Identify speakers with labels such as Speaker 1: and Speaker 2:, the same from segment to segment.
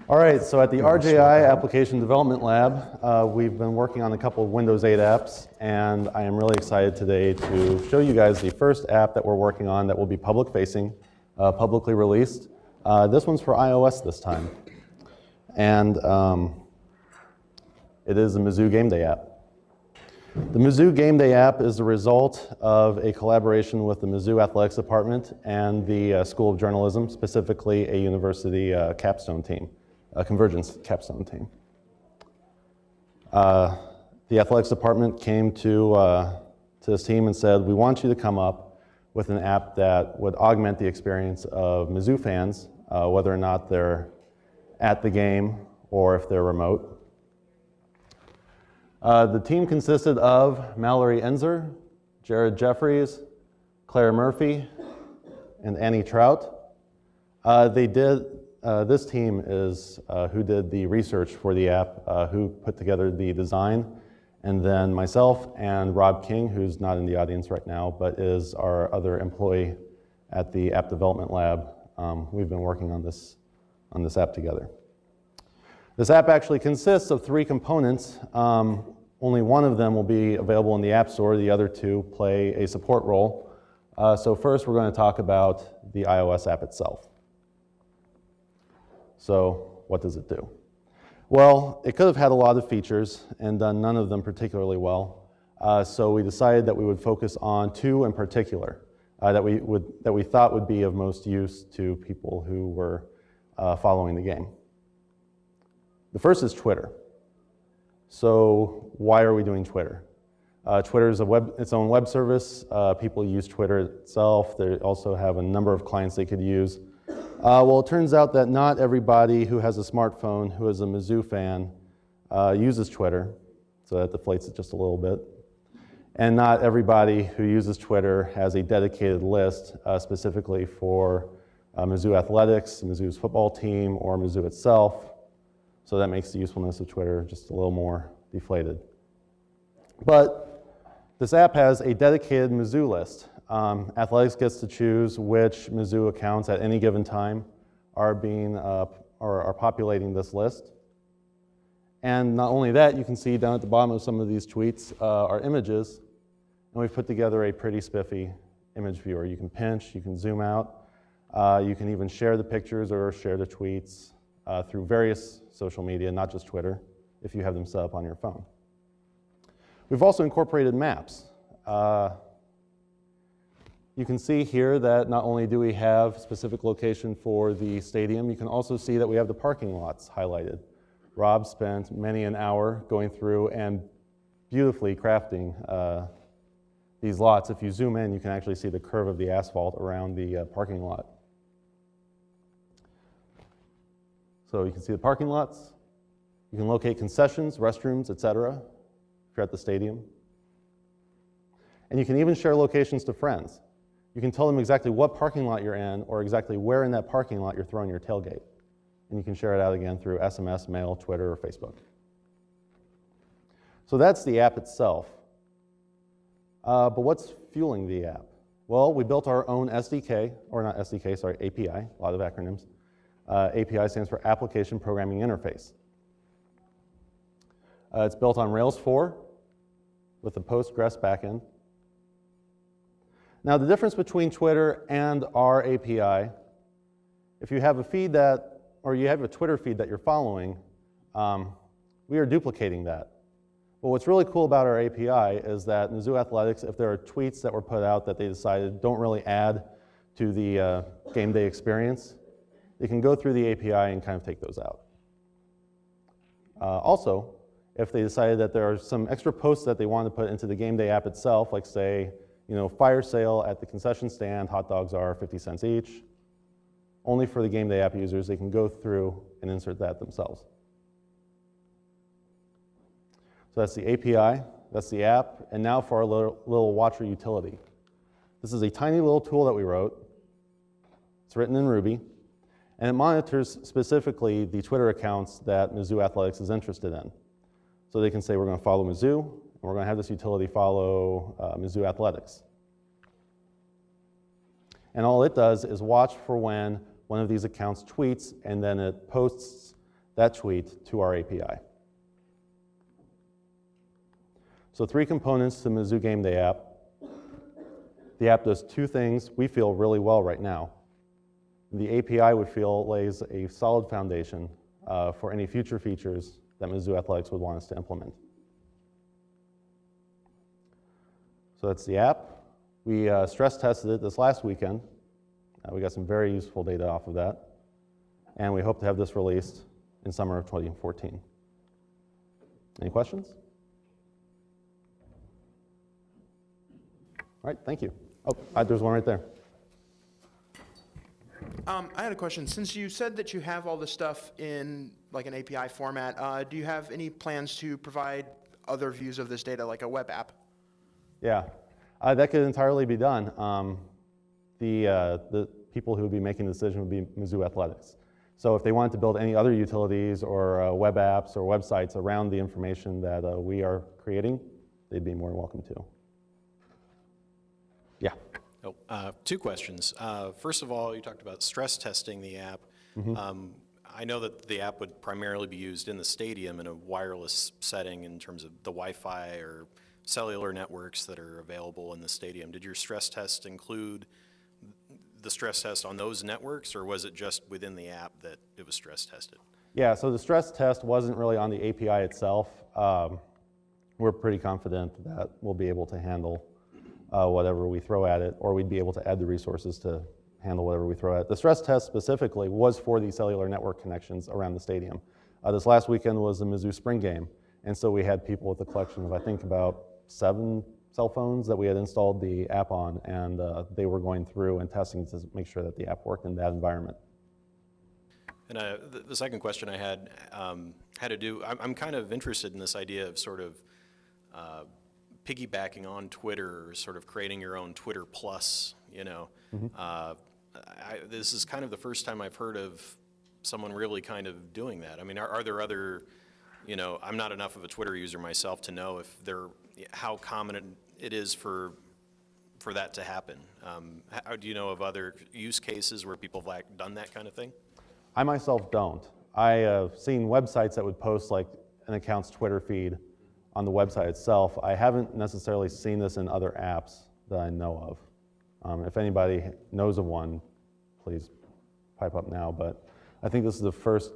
Speaker 1: All right, so at the RJI Application Development Lab, we've been working on a couple of Windows 8 apps, and I am really excited today to show you guys the first app that we're working on that will be public-facing, publicly released. This one's for iOS this time, and it is the Mizzou Gameday App. The Mizzou Gameday App is the result of a collaboration with the Mizzou Athletics Department and the School of Journalism, specifically a university capstone team. A convergence capstone team. The athletics department came to this team and said, we want you to come up with an app that would augment the experience of Mizzou fans, whether or not they're at the game or if they're remote. The team consisted of Mallory Enzer, Jared Jeffries, Claire Murphy, and Annie Trout. This team is who did the research for the app, who put together the design, and then myself and Rob King, who's not in the audience right now, but is our other employee at the App Development Lab. We've been working on this app together. This app actually consists of 3 components. Only one of them will be available in the App Store. The other 2 play a support role. So first, we're going to talk about the iOS app itself. So what does it do? Well, it could have had a lot of features and done none of them particularly well. So we decided that we would focus on 2 in particular that we thought would be of most use to people who were following the game. The first is Twitter. So why are we doing Twitter? Twitter is its own web service. People use Twitter itself. They also have a number of clients they could use. Well, it turns out that not everybody who has a smartphone who is a Mizzou fan uses Twitter, so that deflates it just a little bit. And not everybody who uses Twitter has a dedicated list specifically for Mizzou Athletics, Mizzou's football team, or Mizzou itself. So that makes the usefulness of Twitter just a little more deflated. But this app has a dedicated Mizzou list. Athletics gets to choose which Mizzou accounts at any given time are populating this list. And not only that, you can see down at the bottom of some of these tweets are images, and we've put together a pretty spiffy image viewer. You can pinch, you can zoom out, you can even share the pictures or share the tweets through various social media, not just Twitter, if you have them set up on your phone. We've also incorporated maps. You can see here that not only do we have specific location for the stadium, you can also see that we have the parking lots highlighted. Rob spent many an hour going through and beautifully crafting these lots. If you zoom in, you can actually see the curve of the asphalt around the parking lot. So you can see the parking lots. You can locate concessions, restrooms, etc. if you're at the stadium. And you can even share locations to friends. You can tell them exactly what parking lot you're in or exactly where in that parking lot you're throwing your tailgate. And you can share it out again through SMS, mail, Twitter, or Facebook. So that's the app itself. But what's fueling the app? Well, we built our own SDK, or not SDK, sorry, API, a lot of acronyms. API stands for Application Programming Interface. It's built on Rails 4 with a Postgres backend. Now, the difference between Twitter and our API, if you have a feed or you have a Twitter feed that you're following, we are duplicating that. But what's really cool about our API is that Mizzou Athletics, if there are tweets that were put out that they decided don't really add to the game day experience, they can go through the API and kind of take those out. Also, if they decided that there are some extra posts that they want to put into the Gameday app itself, like say, fire sale at the concession stand, hot dogs are 50 cents each. Only for the Gameday app users, they can go through and insert that themselves. So that's the API, that's the app, and now for our little watcher utility. This is a tiny little tool that we wrote. It's written in Ruby, and it monitors specifically the Twitter accounts that Mizzou Athletics is interested in. So they can say, we're going to follow Mizzou, and we're going to have this utility follow Mizzou Athletics. And all it does is watch for when one of these accounts tweets, and then it posts that tweet to our API. So 3 components to Mizzou Gameday app. The app does 2 things we feel really well right now. The API we feel lays a solid foundation for any future features that Mizzou Athletics would want us to implement. So that's the app. We stress tested it this last weekend. We got some very useful data off of that. And we hope to have this released in summer of 2014. Any questions? All right, thank you. Oh, there's one right there.
Speaker 2: I had a question. Since you said that you have all this stuff in like an API format, do you have any plans to provide other views of this data, like a web app?
Speaker 1: Yeah, that could entirely be done. The people who would be making the decision would be Mizzou Athletics. So if they wanted to build any other utilities or web apps or websites around the information that we are creating, they'd be more than welcome to. Yeah.
Speaker 3: Oh, 2 questions. First of all, you talked about stress testing the app. I know that the app would primarily be used in the stadium in a wireless setting in terms of the Wi-Fi or cellular networks that are available in the stadium. Did your stress test include the stress test on those networks, or was it just within the app that it was stress tested?
Speaker 1: Yeah, so the stress test wasn't really on the API itself. We're pretty confident that we'll be able to handle whatever we throw at it, or we'd be able to add the resources to handle whatever we throw at it. The stress test specifically was for the cellular network connections around the stadium. This last weekend was the Mizzou spring game, and so we had people with a collection of, I think, about 7 cell phones that we had installed the app on, and they were going through and testing to make sure that the app worked in that environment.
Speaker 3: And the second question I had had to do, I'm kind of interested in this idea of sort of piggybacking on Twitter, or sort of creating your own Twitter Plus, you know. This is kind of the first time I've heard of someone really kind of doing that. I mean, are there other, you know, I'm not enough of a Twitter user myself to know if how common it is for that to happen. How do you know of other use cases where people have done that kind of thing?
Speaker 1: I myself don't. I have seen websites that would post like an account's Twitter feed on the website itself. I haven't necessarily seen this in other apps that I know of. If anybody knows of one, please pipe up now, but I think this is the first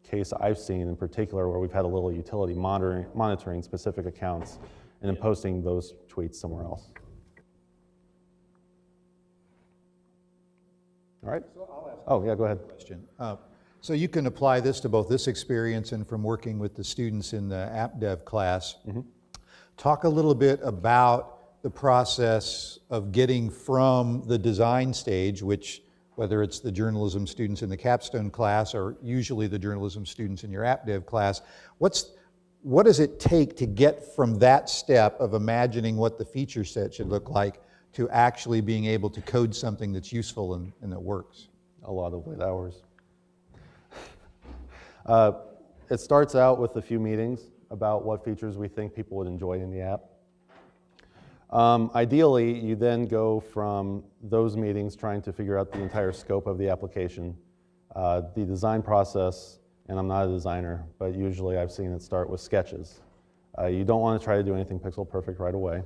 Speaker 1: case I've seen in particular where we've had a little utility monitoring specific accounts and then posting those tweets somewhere else. All right.
Speaker 4: So I'll ask
Speaker 1: oh, yeah, go ahead.
Speaker 4: Question. So you can apply this to both this experience and from working with the students in the app dev class. Talk a little bit about the process of getting from the design stage, which whether it's the journalism students in the capstone class or usually the journalism students in your app dev class, what does it take to get from that step of imagining what the feature set should look like to actually being able to code something that's useful and that works?
Speaker 1: A lot of late hours. It starts out with a few meetings about what features we think people would enjoy in the app. Ideally, you then go from those meetings trying to figure out the entire scope of the application, the design process, and I'm not a designer, but usually I've seen it start with sketches. You don't want to try to do anything pixel perfect right away.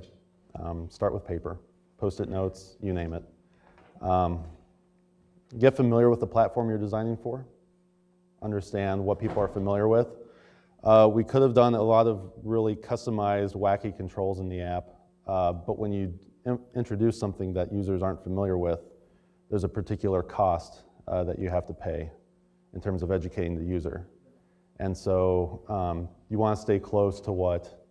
Speaker 1: Start with paper, post-it notes, you name it. Get familiar with the platform you're designing for. Understand what people are familiar with. We could have done a lot of really customized, wacky controls in the app, but when you introduce something that users aren't familiar with, there's a particular cost that you have to pay in terms of educating the user. And so you want to stay close to what,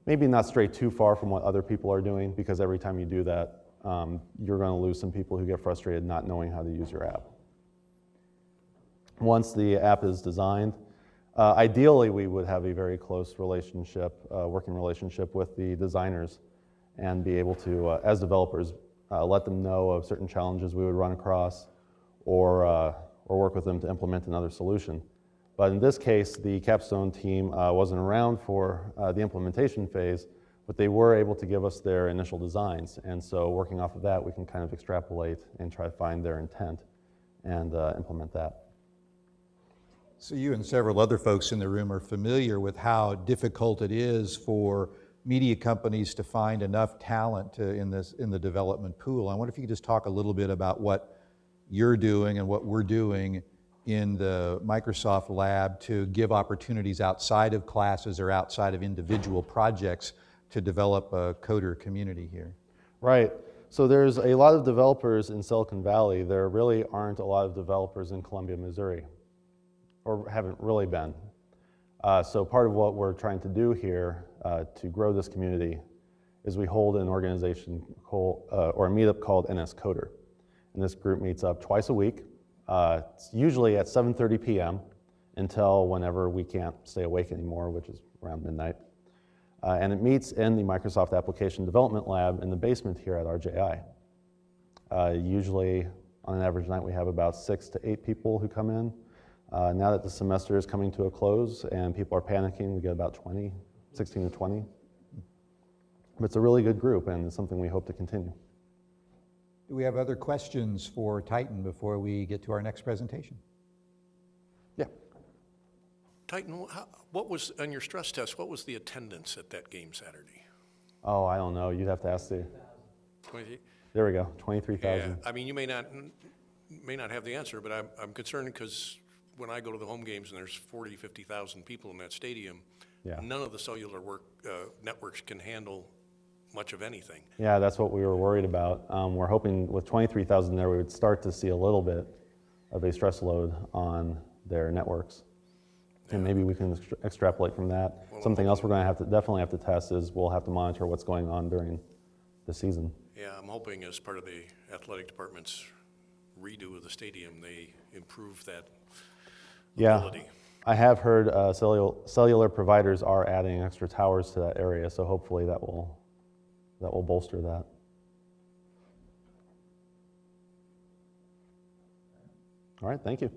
Speaker 1: maybe not stray too far from what other people are doing, because every time you do that, you're going to lose some people who get frustrated not knowing how to use your app. Once the app is designed, ideally we would have a very close relationship, working relationship with the designers and be able to, as developers, let them know of certain challenges we would run across or work with them to implement another solution. But in this case, the capstone team wasn't around for the implementation phase, but they were able to give us their initial designs. And so working off of that, we can kind of extrapolate and try to find their intent and implement that.
Speaker 4: So you and several other folks in the room are familiar with how difficult it is for media companies to find enough talent in the development pool. I wonder if you could just talk a little bit about what you're doing and what we're doing in the Microsoft lab to give opportunities outside of classes or outside of individual projects to develop a coder community here.
Speaker 1: Right. So there's a lot of developers in Silicon Valley. There really aren't a lot of developers in Columbia, Missouri, or haven't really been. So part of what we're trying to do here to grow this community is we hold an organization called, or a meetup called NS Coder. And this group meets up twice a week. It's usually at 7:30 p.m. until whenever we can't stay awake anymore, which is around midnight. And it meets in the Microsoft Application Development Lab in the basement here at RJI. Usually, on an average night, we have about 6 to 8 people who come in. Now that the semester is coming to a close and people are panicking, we get about 16 to 20. But it's a really good group, and it's something we hope to continue.
Speaker 4: Do we have other questions for Tyten before we get to our next presentation?
Speaker 1: Yeah.
Speaker 5: Tyten, what was, on your stress test, what was the attendance at that game Saturday?
Speaker 1: Oh, I don't know. You'd have to ask the.
Speaker 5: 20?
Speaker 1: There we go. 23,000.
Speaker 5: Yeah, I mean, you may not have the answer, but I'm concerned because when I go to the home games and there's 40, 50,000 people in that stadium,
Speaker 1: Yeah.
Speaker 5: none of the cellular networks can handle much of anything.
Speaker 1: Yeah, that's what we were worried about. We're hoping with 23,000 there, we would start to see a little bit of a stress load on their networks. And maybe we can extrapolate from that. Something else we're going to definitely have to test is we'll have to monitor what's going on during the season.
Speaker 5: Yeah, I'm hoping as part of the athletic department's redo of the stadium, they improve that ability.
Speaker 1: I have heard cellular providers are adding extra towers to that area, so hopefully that will bolster that. All right, thank you.